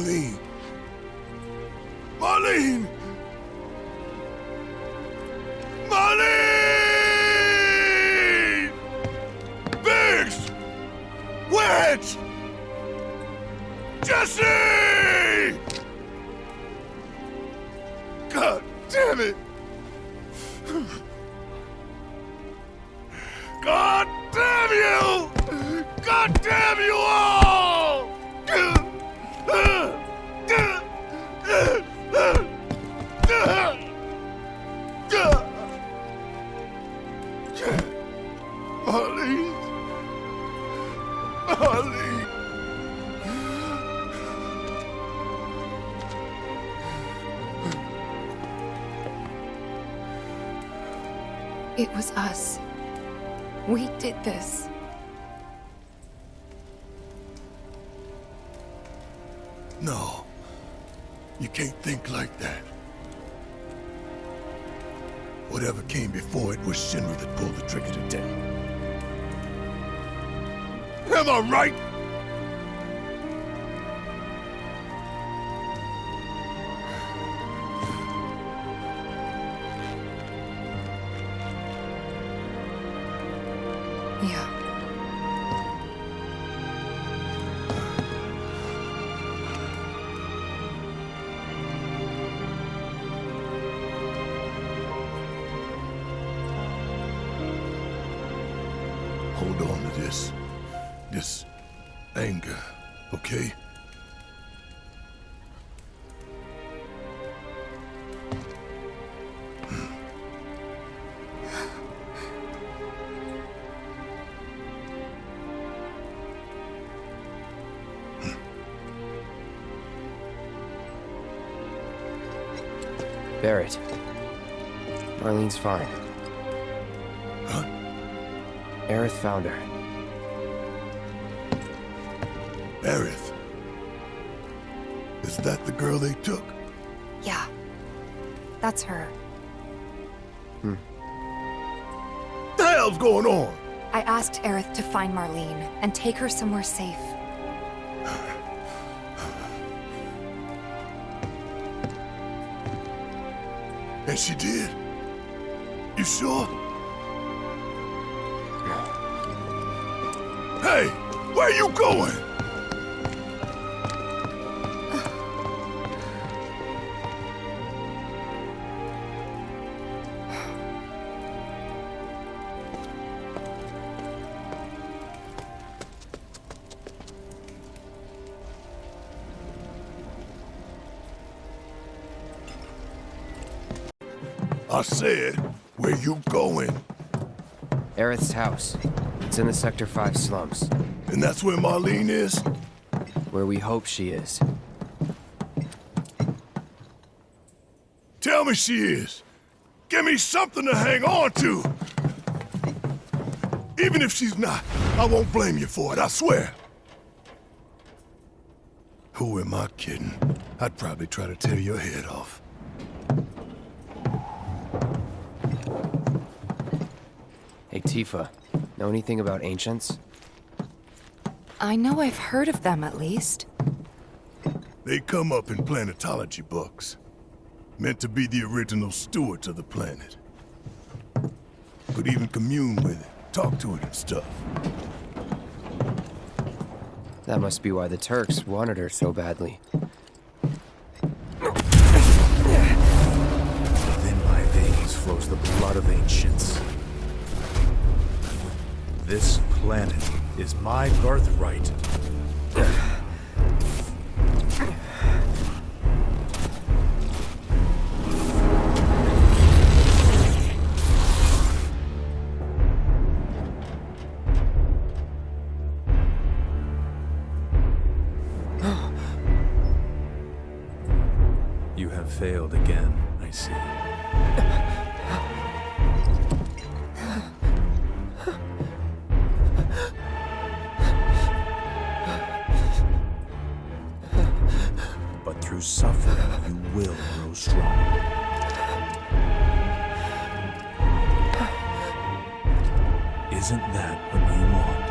Marlene! Marlene! Marlene! Biggs! Wedge! Jesse! God damn it! God damn you! God damn you all! Marlene! Marlene! It was us. We did this. No. You can't think like that. Whatever came before it was Shinra that pulled the trigger today. Am I right? Yeah. Hold on to this anger, okay? Barrett. Marlene's fine. Huh? Aerith found her. Aerith. Is that the girl they took? Yeah. That's her. The hell's going on? I asked Aerith to find Marlene and take her somewhere safe. And she did? You sure? Hey, where you going? I said, where you going? Aerith's house. It's in the Sector 5 slums. And that's where Marlene is? Where we hope she is. Tell me she is. Give me something to hang on to. Even if she's not, I won't blame you for it, I swear. Who am I kidding? I'd probably try to tear your head off. Hey, Tifa. Know anything about ancients? I know I've heard of them, at least. They come up in planetology books. Meant to be the original stewards of the planet. Could even commune with it, talk to it and stuff. That must be why the Turks wanted her so badly. Within my veins flows the blood of ancients. This planet is my birthright. You have failed again, I see. But through suffering, you will grow strong. Isn't that what you want?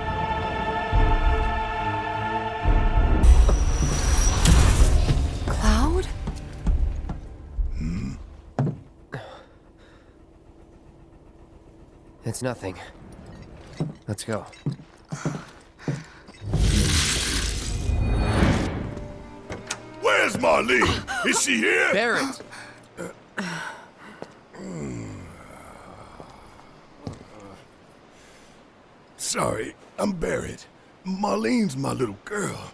It's nothing. Let's go. Where's Marlene? Is she here? Barrett! Sorry, I'm Barrett. Marlene's my little girl.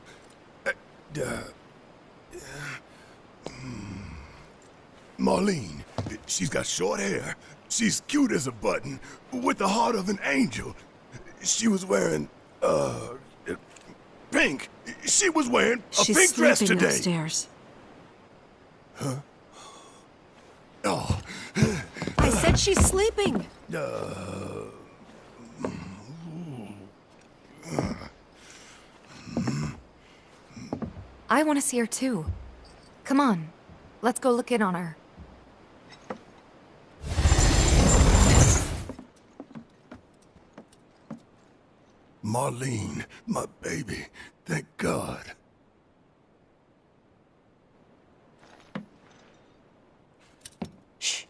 Marlene, she's got short hair. She's cute as a button, with the heart of an angel. She was wearing, pink. She was wearing a pink dress She's sleeping today. upstairs. Oh, I said she's sleeping. I want to see her too. Come on, let's go look in on her. Marlene, my baby. Thank God. Shh.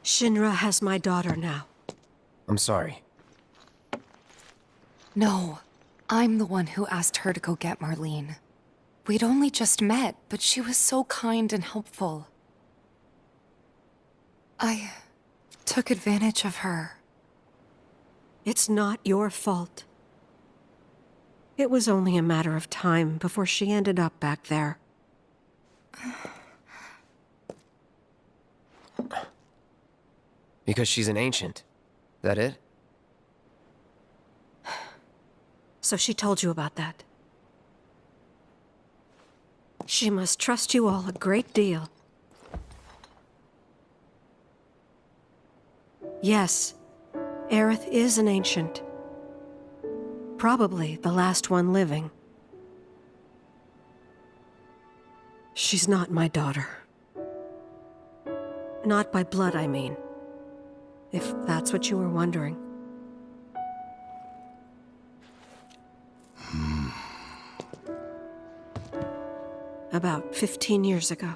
Shinra has my daughter now. I'm sorry. No, I'm the one who asked her to go get Marlene. We'd only just met, but she was so kind and helpful. I took advantage of her. It's not your fault. It was only a matter of time before she ended up back there. Because she's an ancient. That it? So she told you about that. She must trust you all a great deal. Yes, Aerith is an ancient. Probably the last one living. She's not my daughter. Not by blood, I mean. If that's what you were wondering. About 15 years ago.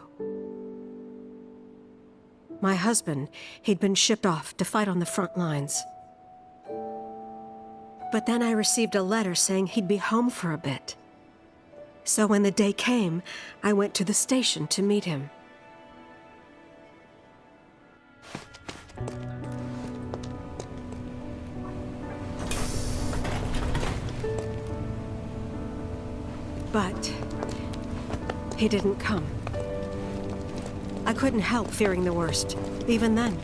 My husband, he'd been shipped off to fight on the front lines. But then I received a letter saying he'd be home for a bit. So when the day came, I went to the station to meet him. But he didn't come. I couldn't help fearing the worst, even then.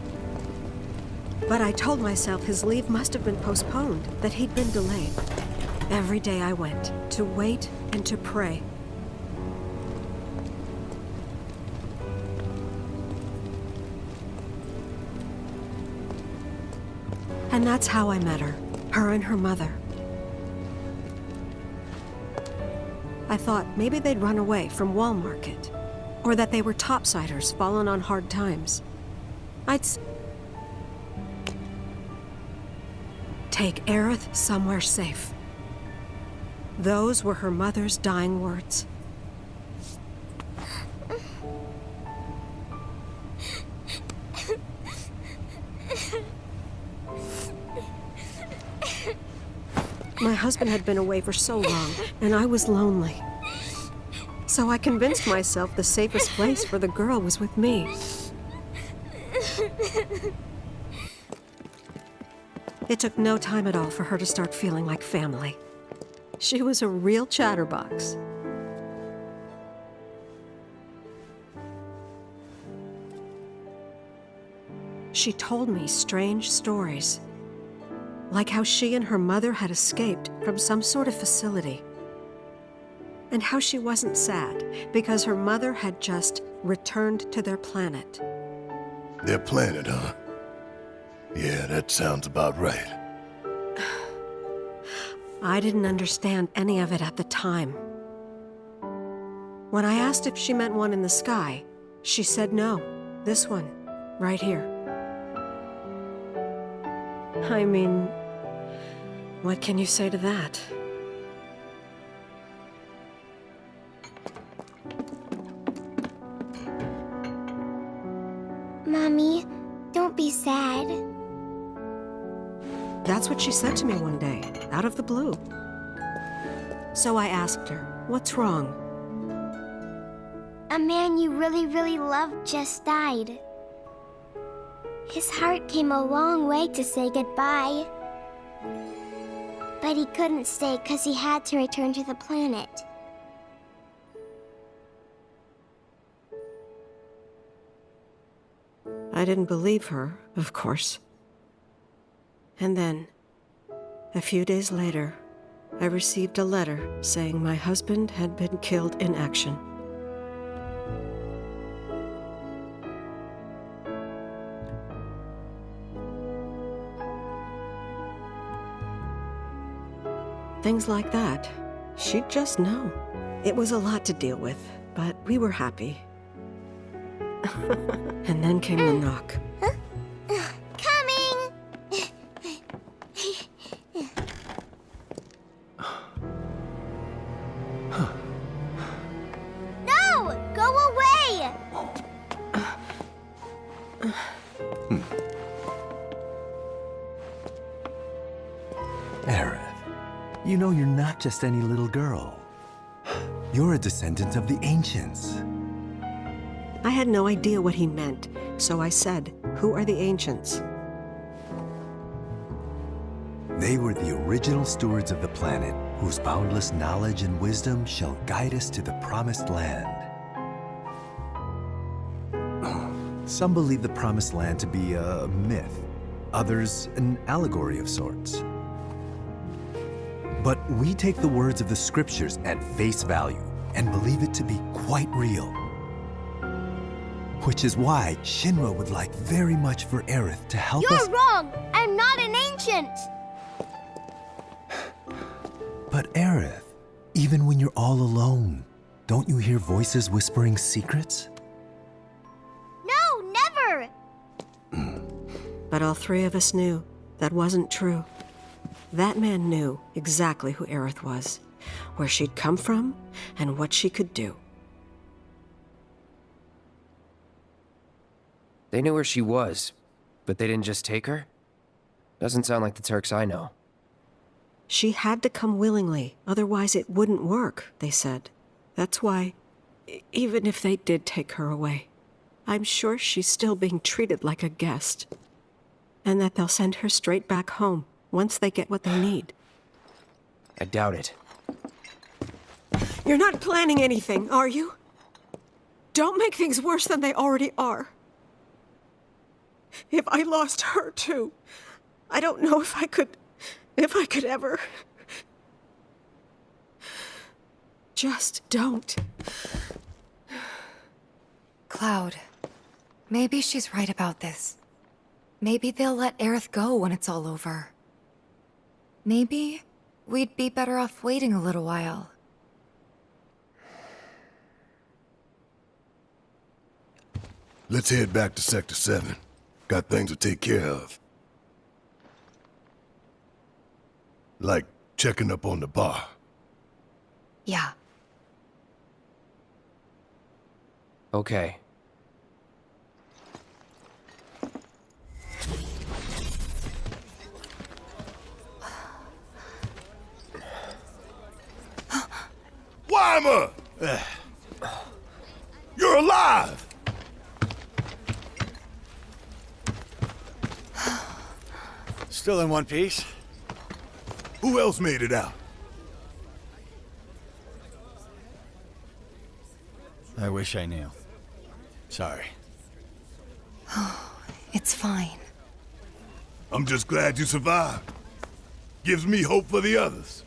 But I told myself his leave must have been postponed, that he'd been delayed. Every day I went, to wait and to pray. And that's how I met her and her mother. I thought maybe they'd run away from Wall Market, or that they were topsiders fallen on hard times. Take Aerith somewhere safe. Those were her mother's dying words. My husband had been away for so long, and I was lonely. So I convinced myself the safest place for the girl was with me. It took no time at all for her to start feeling like family. She was a real chatterbox. She told me strange stories, like how she and her mother had escaped from some sort of facility, and how she wasn't sad because her mother had just returned to their planet. Their planet, huh? Yeah, that sounds about right. I didn't understand any of it at the time. When I asked if she meant one in the sky, she said no, this one, right here. I mean, what can you say to that? Dad. That's what she said to me one day, out of the blue. So I asked her, what's wrong? A man you really, really loved just died. His heart came a long way to say goodbye. But he couldn't stay because he had to return to the planet. I didn't believe her, of course. And then, a few days later, I received a letter saying my husband had been killed in action. Things like that, she'd just know. It was a lot to deal with, but we were happy. And then came the knock. Coming! No! Go away! Aerith, you know you're not just any little girl. You're a descendant of the Ancients. I had no idea what he meant, so I said, "Who are the Ancients?" They were the original stewards of the planet, whose boundless knowledge and wisdom shall guide us to the promised land. Some believe the promised land to be a myth, others an allegory of sorts. But we take the words of the scriptures at face value and believe it to be quite real. Which is why Shinra would like very much for Aerith to help us. You're wrong! I'm not an ancient! But Aerith, even when you're all alone, don't you hear voices whispering secrets? No, never! But all three of us knew that wasn't true. That man knew exactly who Aerith was, where she'd come from, and what she could do. They knew where she was, but they didn't just take her? Doesn't sound like the Turks I know. She had to come willingly, otherwise it wouldn't work, they said. That's why, even if they did take her away, I'm sure she's still being treated like a guest. And that they'll send her straight back home once they get what they need. I doubt it. You're not planning anything, are you? Don't make things worse than they already are. If I lost her too, I don't know if I could ever. Just don't. Cloud, maybe she's right about this. Maybe they'll let Aerith go when it's all over. Maybe we'd be better off waiting a little while. Let's head back to Sector 7. Got things to take care of. Like checking up on the bar. Yeah. Okay. Weimer! You're alive! Still in one piece? Who else made it out? I wish I knew. Sorry. It's fine. I'm just glad you survived. Gives me hope for the others.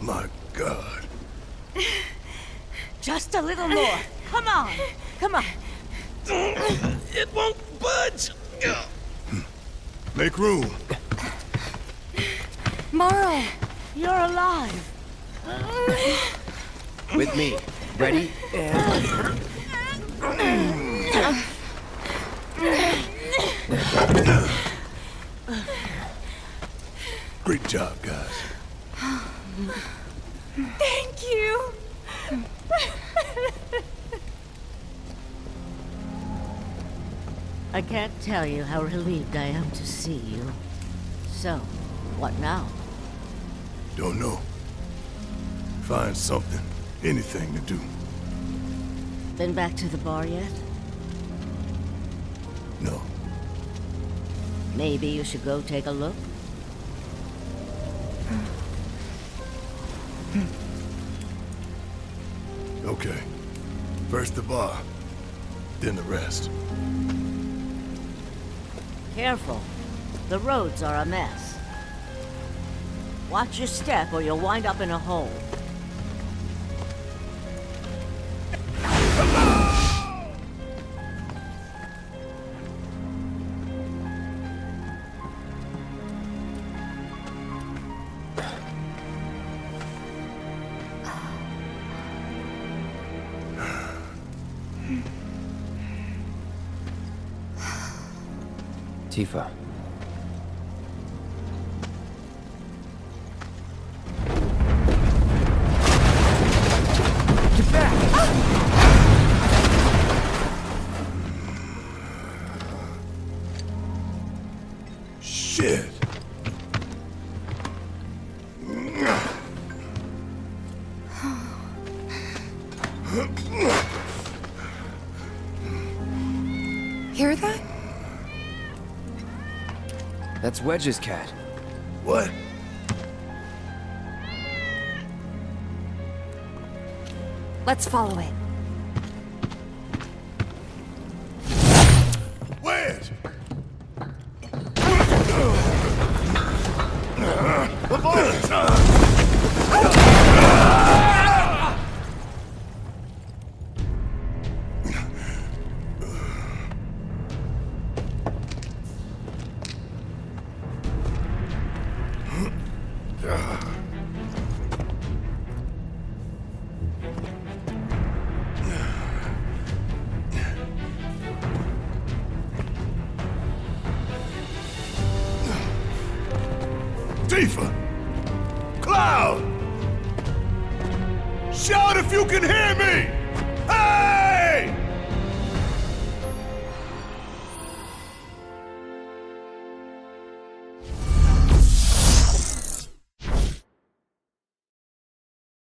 My God. Just a little more. Come on. Come on. It won't budge! Make room. Morrow! You're alive. With me. Ready? And... I can't tell you how relieved I am to see you. So, what now? Don't know. Find something, anything to do. Been back to the bar yet? No. Maybe you should go take a look? Okay. First the bar, then the rest. Careful. The roads are a mess. Watch your step or you'll wind up in a hole. Tifa. Get back! Shit! Hear that? That's Wedge's cat. What? Let's follow it. Wedge! Tifa! Cloud! Shout if you can hear me! Hey!